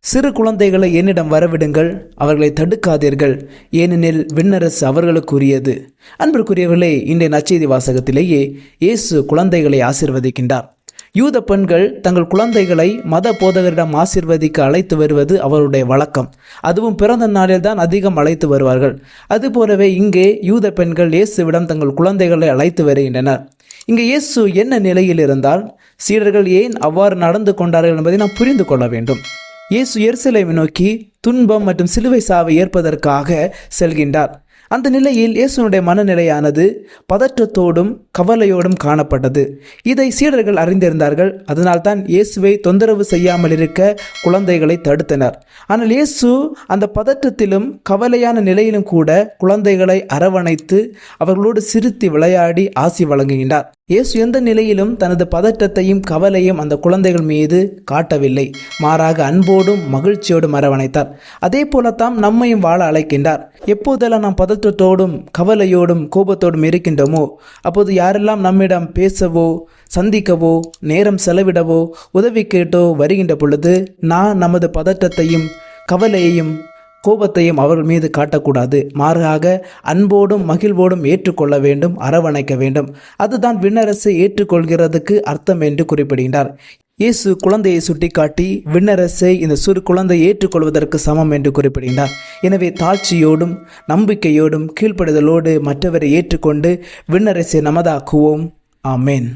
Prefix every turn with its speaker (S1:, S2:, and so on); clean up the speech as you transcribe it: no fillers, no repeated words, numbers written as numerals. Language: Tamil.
S1: சிறு குழந்தைகளை என்னிடம் வரவிடுங்கள், அவர்களை தடுக்காதீர்கள், ஏனெனில் விண்ணரசு அவர்களுக்குரியது. அன்பிற்குரியவர்களே, இன்றைய நற்செய்தி வாசகத்திலேயே இயேசு குழந்தைகளை ஆசீர்வதிக்கின்றார். யூத பெண்கள் தங்கள் குழந்தைகளை மத போதகரிடம் ஆசீர்வதிக்க அழைத்து வருவது அவருடைய வழக்கம். அதுவும் பிறந்த நாளில் தான் அதிகம் அழைத்து வருவார்கள். அதுபோலவே இங்கே யூத பெண்கள் இயேசுவிடம் தங்கள் குழந்தைகளை அழைத்து வருகின்றனர். இங்கே இயேசு என்ன நிலையில் இருந்தால் சீடர்கள் ஏன் அவ்வாறு நடந்து கொண்டார்கள் என்பதை நாம் புரிந்து கொள்ள வேண்டும். இயேசு எருசலேமை நோக்கி துன்பம் மற்றும் சிலுவை சாவை ஏற்பதற்காக செல்கின்றார். அந்த நிலையில் இயேசுனுடைய மனநிலையானது பதற்றத்தோடும் கவலையோடும் காணப்பட்டது. இதை சீடர்கள் அறிந்திருந்தார்கள். அதனால்தான் இயேசுவை தொந்தரவு செய்யாமல் இருக்க குழந்தைகளை தடுத்தனர். ஆனால் இயேசு அந்த பதற்றத்திலும் கவலையான நிலையிலும் கூட குழந்தைகளை அரவணைத்து அவர்களோடு சிரித்து விளையாடி ஆசி வழங்குகின்றார். இயேசு எந்த நிலையிலும் தனது பதற்றத்தையும் கவலையும் அந்த குழந்தைகள் மீது காட்டவில்லை. மாறாக அன்போடும் மகிழ்ச்சியோடும் அரவணைத்தார். அதே போலத்தான் நம்மையும் வாழ அழைக்கின்றார். எப்போதெல்லாம் நாம் பதற்றத்தோடும் கவலையோடும் கோபத்தோடும் இருக்கின்றோமோ அப்போது யாரெல்லாம் நம்மிடம் பேசவோ சந்திக்கவோ நேரம் செலவிடவோ உதவி கேட்டோ வருகின்ற பொழுது நமது பதற்றத்தையும் கவலையையும் கோபத்தையும் அவர்கள் மீது காட்டக்கூடாது. மாறாக அன்போடும் மகிழ்வோடும் ஏற்றுக்கொள்ள வேண்டும், அரவணைக்க வேண்டும். அதுதான் விண்ணரசை ஏற்றுக்கொள்கிறதுக்கு அர்த்தம் என்று குறிப்பிடுகின்றார். இயேசு குழந்தையை சுட்டிக்காட்டி விண்ணரசை இந்த சிறு குழந்தை ஏற்றுக்கொள்வதற்கு சமம் என்று குறிப்பிடுகின்றார். எனவே தாழ்ச்சியோடும் நம்பிக்கையோடும் கீழ்ப்படுதலோடு மற்றவரை ஏற்றுக்கொண்டு விண்ணரசை நமதாக்குவோம். ஆமேன்.